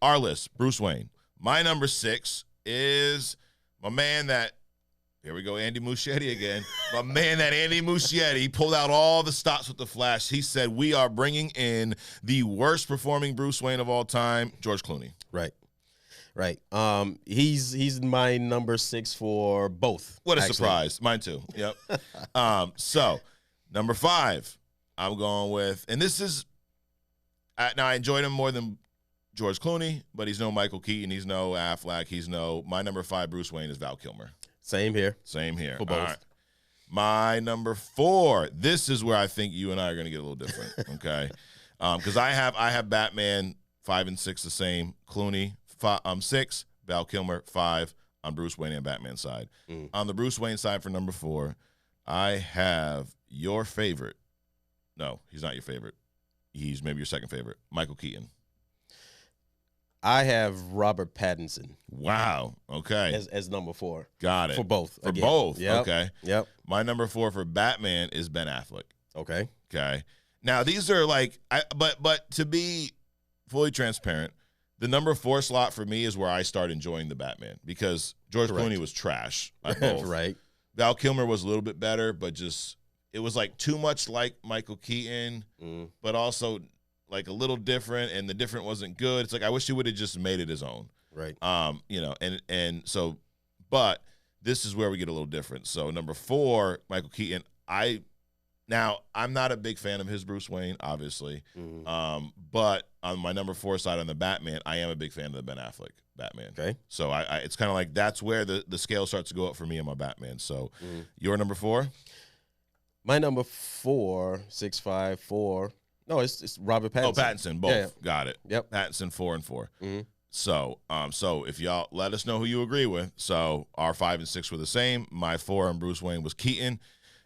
our list, Bruce Wayne. My number 6 is my man that, here we go, Andy Muschietti again. My man that Andy Muschietti pulled out all the stops with the Flash. He said, we are bringing in the worst performing Bruce Wayne of all time, George Clooney. Right. He's my number 6 for both. What a surprise. Mine too. Yep. So, number 5, I'm going with, and this is, now I enjoyed him more than George Clooney, but he's no Michael Keaton, he's no Affleck, my number 5 Bruce Wayne is Val Kilmer. Same here. For both. Right. My number 4, this is where I think you and I are going to get a little different, okay? Because I have Batman 5 and 6 the same, Clooney 6, Val Kilmer 5 on Bruce Wayne and Batman side. On the Bruce Wayne side for number 4, I have your favorite. No, he's not your favorite. He's maybe your second favorite, Michael Keaton. I have Robert Pattinson. Wow. Okay. As number 4. Got it. For both. For both. Yep. Okay. Yep. My number 4 for Batman is Ben Affleck. Okay. Okay. Now these are like, but to be fully transparent, the number 4 slot for me is where I start enjoying the Batman because George Clooney was trash. Both. Right. Val Kilmer was a little bit better, but just it was like too much like Michael Keaton, but also like a little different, and the different wasn't good. It's like I wish he would have just made it his own. Right. And so, but this is where we get a little different. So number 4, Michael Keaton. I'm not a big fan of his Bruce Wayne, obviously. But on my number 4 side on the Batman, I am a big fan of the Ben Affleck Batman. Okay. So it's kind of like that's where the scale starts to go up for me and my Batman. So your number 4? My number 4, 6, 5, 4. No, it's Robert Pattinson. Oh, Pattinson, both. Yeah. Got it. Yep. Pattinson 4 and 4. So if y'all let us know who you agree with. So our 5 and 6 were the same. My 4 on Bruce Wayne was Keaton.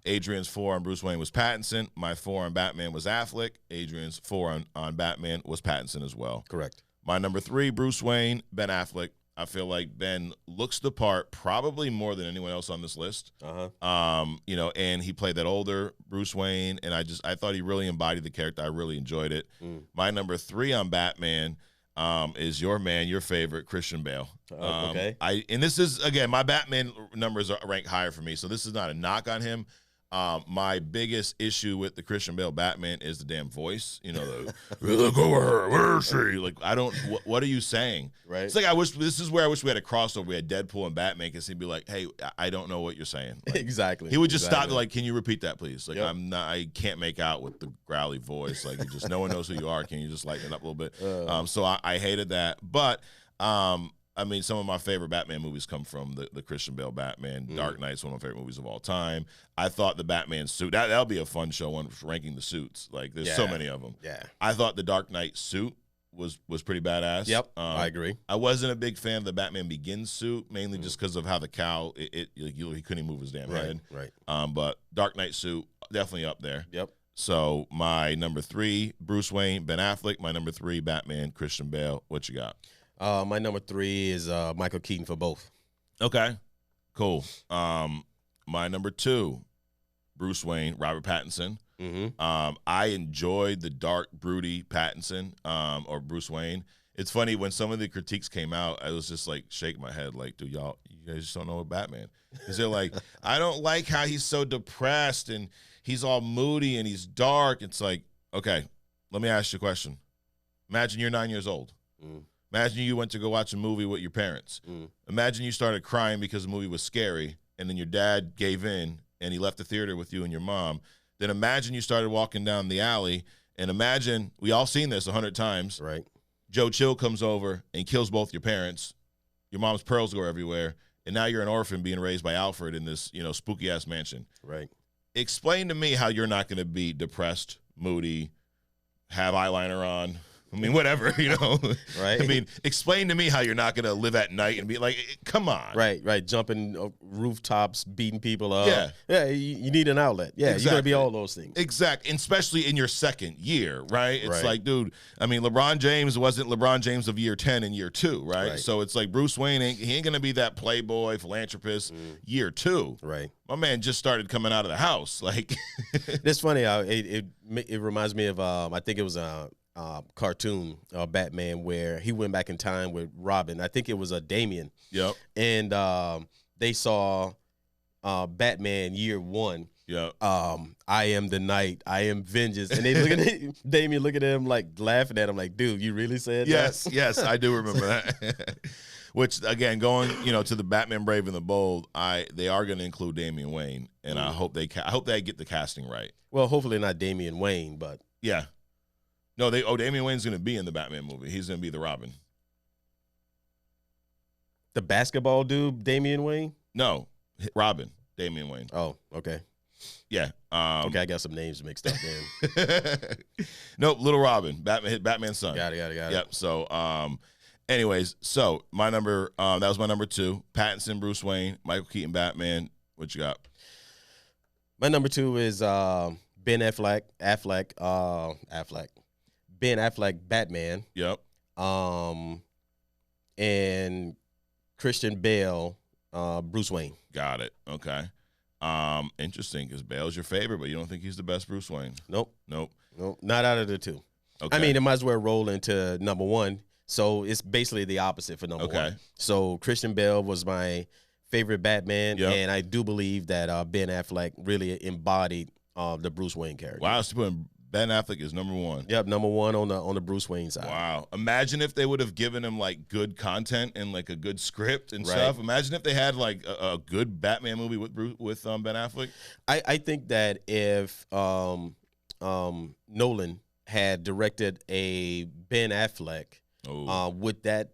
Adrian's 4 on Bruce Wayne was Pattinson. My 4 on Batman was Affleck. Adrian's 4 on Batman was Pattinson as well. Correct. My number 3, Bruce Wayne, Ben Affleck. I feel like Ben looks the part probably more than anyone else on this list. And he played that older Bruce Wayne, and I thought he really embodied the character. I really enjoyed it. My number 3 on Batman is your man, your favorite, Christian Bale. Okay. And this is, again, my Batman numbers are ranked higher for me, so this is not a knock on him. My biggest issue with the Christian Bale Batman is the damn voice. Look over her. Where is she? Like, I don't. What are you saying? Right. It's like this is where I wish we had a crossover. We had Deadpool and Batman, because he'd be like, "Hey, I don't know what you're saying." Like, exactly. He would just stop. Like, can you repeat that, please? Like, I can't make out with the growly voice. Like, no one knows who you are. Can you just lighten it up a little bit? So I hated that, but. Some of my favorite Batman movies come from the Christian Bale Batman. Dark Knight's one of my favorite movies of all time. I thought the Batman suit, that'll be a fun show on ranking the suits. Like, there's so many of them. Yeah. I thought the Dark Knight suit was pretty badass. Yep, I agree. I wasn't a big fan of the Batman Begins suit, mainly just because of how the cowl, he couldn't even move his damn head. Right. But Dark Knight suit, definitely up there. Yep. So my number 3, Bruce Wayne, Ben Affleck. My number 3, Batman, Christian Bale. What you got? My number 3 is Michael Keaton for both. Okay, cool. My number 2, Bruce Wayne, Robert Pattinson. I enjoyed the dark, broody Pattinson or Bruce Wayne. It's funny, when some of the critiques came out, I was just like shaking my head like, dude, you guys just don't know what Batman. Because they're like, I don't like how he's so depressed and he's all moody and he's dark. It's like, okay, let me ask you a question. Imagine you're 9 years old. Imagine you went to go watch a movie with your parents. Imagine you started crying because the movie was scary, and then your dad gave in, and he left the theater with you and your mom. Then imagine you started walking down the alley, and imagine, we all seen this 100 times. Right. Joe Chill comes over and kills both your parents. Your mom's pearls go everywhere, and now you're an orphan being raised by Alfred in this, spooky-ass mansion. Right. Explain to me how you're not going to be depressed, moody, have eyeliner on, I mean, whatever, Right. I mean, explain to me how you're not going to live at night and be like, come on. Right. Jumping rooftops, beating people up. Yeah. You need an outlet. Yeah, exactly. You're going to be all those things. Exactly. And especially in your second year, right? It's like, dude, I mean, LeBron James wasn't LeBron James of year 10 and year 2, right? So it's like Bruce Wayne, he ain't going to be that playboy, philanthropist year 2. Right. My man just started coming out of the house. Like, it's funny. It reminds me of, I think it was cartoon Batman where he went back in time with Robin. I think it was a Damian. Yep. And they saw Batman year 1. Yep. I am the night. I am vengeance. And they look at Damian, look at him like laughing at him like, dude, you really said yes, that? Yes, I do remember that. Which again, going to the Batman Brave and the Bold, they are going to include Damian Wayne, and I hope they get the casting right. Well, hopefully not Damian Wayne, but yeah, no, Damian Wayne's going to be in the Batman movie. He's going to be the Robin. The basketball dude, Damian Wayne? No, Robin, Damian Wayne. Oh, okay. Yeah. Okay, I got some names mixed up then. Nope, Little Robin, Batman's son. Got it. Yep. So, anyways, so my number, that was my number 2. Pattinson, Bruce Wayne, Michael Keaton, Batman. What you got? My number 2 is Ben Affleck. Ben Affleck, Batman. Yep. And Christian Bale, Bruce Wayne. Got it. Okay. Interesting, because Bale's your favorite, but you don't think he's the best Bruce Wayne? Nope. Nope. Not out of the 2. Okay. I mean, it might as well roll into number 1. So it's basically the opposite for number 1. So Christian Bale was my favorite Batman, and I do believe that Ben Affleck really embodied the Bruce Wayne character. Wow, so putting Ben Affleck is number 1. Yep, number 1 on the Bruce Wayne side. Wow. Imagine if they would have given him like good content and like a good script and stuff. Imagine if they had like a good Batman movie with Ben Affleck. I think that if Nolan had directed a Ben Affleck with that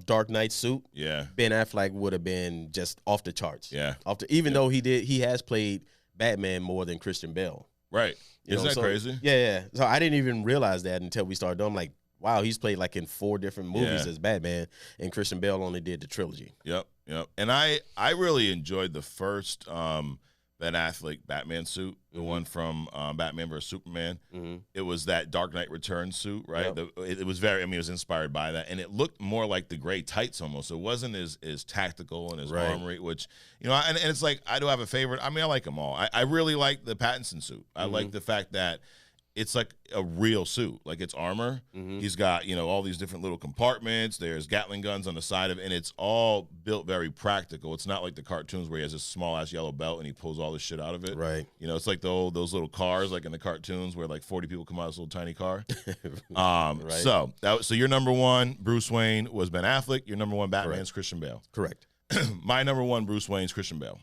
Dark Knight suit, Ben Affleck would have been just off the charts. Yeah. Even though he has played Batman more than Christian Bale. Right. Isn't that crazy? Yeah. So I didn't even realize that until we started. I'm like, wow, he's played like in 4 different movies as Batman, and Christian Bale only did the trilogy. Yep. And I really enjoyed the first Ben Affleck Batman suit, the one from Batman vs. Superman. It was that Dark Knight Returns suit, right? Yep. It was it was inspired by that, and it looked more like the gray tights almost. It wasn't as tactical and as armory, which and it's like I do have a favorite. I mean, I like them all. I really like the Pattinson suit. I like the fact that it's like a real suit, like it's armor. He's got all these different little compartments. There's Gatling guns on the side of it, and it's all built very practical. It's not like the cartoons where he has a small ass yellow belt and he pulls all this shit out of it. Right. It's like those little cars like in the cartoons where like 40 people come out of this little tiny car. So your number 1 Bruce Wayne was Ben Affleck. Your number 1 Batman's Christian Bale. Correct. My number 1 Bruce Wayne's Christian Bale,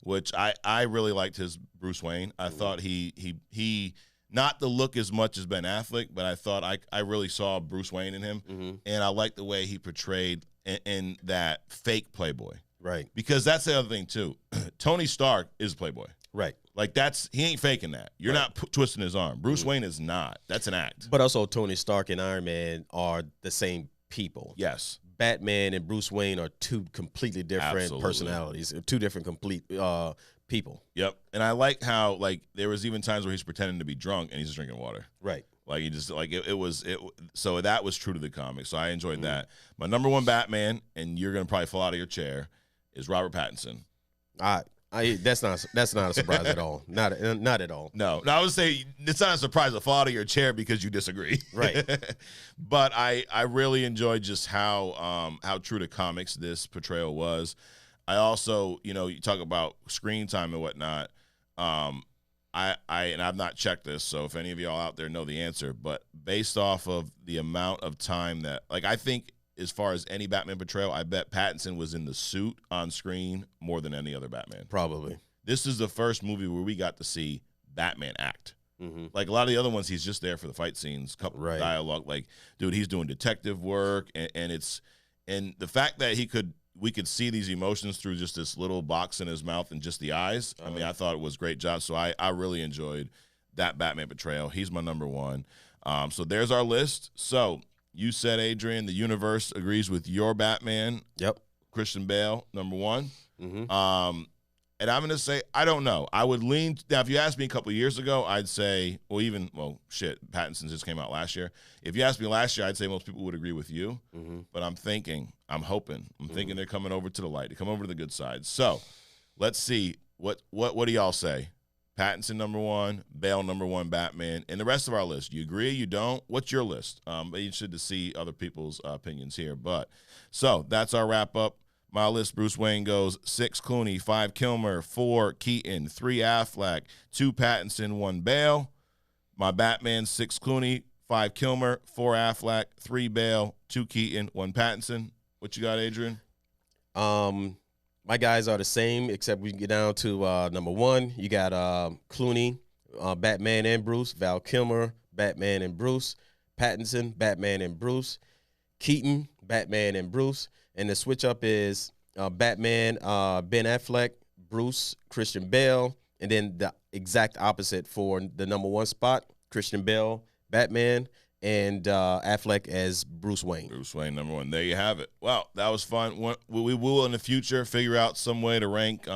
which I really liked his Bruce Wayne. I thought he not the look as much as Ben Affleck, but I thought I really saw Bruce Wayne in him, and I liked the way he portrayed in that fake playboy. Right. Because that's the other thing too. Tony Stark is a playboy. Right. Like he ain't faking that. You're not twisting his arm. Bruce Wayne is not. That's an act. But also Tony Stark and Iron Man are the same people. Yes. Batman and Bruce Wayne are 2 completely different personalities, 2 different complete people. Yep. And I like how like there was even times where he's pretending to be drunk and he's just drinking water. Right. Like he just like it was so that was true to the comic. So I enjoyed that. My number 1 Batman, and you're gonna probably fall out of your chair, is Robert Pattinson. That's not a surprise at all. Not at all. No, I would say it's not a surprise to fall out of your chair because you disagree. Right. But I really enjoyed just how true to comics this portrayal was. I also, you talk about screen time and whatnot. And I've not checked this, so if any of y'all out there know the answer, but based off of the amount of time that, like, I think as far as any Batman portrayal, I bet Pattinson was in the suit on screen more than any other Batman. Probably. This is the first movie where we got to see Batman act. Like a lot of the other ones, he's just there for the fight scenes, couple dialogue. Like, dude, he's doing detective work, and the fact that we could see these emotions through just this little box in his mouth and just the eyes. I mean, I thought it was a great job. So I really enjoyed that Batman portrayal. He's my number 1. So there's our list. So you said, Adrian, the universe agrees with your Batman. Yep. Christian Bale, number 1. And I'm going to say, I don't know. I would lean – now, if you asked me a couple of years ago, I'd say – Pattinson just came out last year. If you asked me last year, I'd say most people would agree with you. But I'm thinking they're coming over to the light. They come over to the good side. So let's see. What do y'all say? Pattinson number 1, Bale number 1, Batman, and the rest of our list. You agree? You don't? What's your list? Be interested to see other people's opinions here. But so that's our wrap up. My list: Bruce Wayne goes 6 Clooney, 5 Kilmer, 4 Keaton, 3 Affleck, 2 Pattinson, 1 Bale. My Batman: 6 Clooney, 5 Kilmer, 4 Affleck, 3 Bale, 2 Keaton, 1 Pattinson. What you got, Adrian? My guys are the same, except we get down to number 1. You got Clooney, Batman and Bruce. Val Kilmer, Batman and Bruce. Pattinson, Batman and Bruce. Keaton, Batman and Bruce. And the switch up is Batman, Ben Affleck, Bruce, Christian Bale. And then the exact opposite for the number 1 spot, Christian Bale, Batman, and Affleck as Bruce Wayne. Bruce Wayne, number 1. There you have it. Well, that was fun. We will in the future figure out some way to rank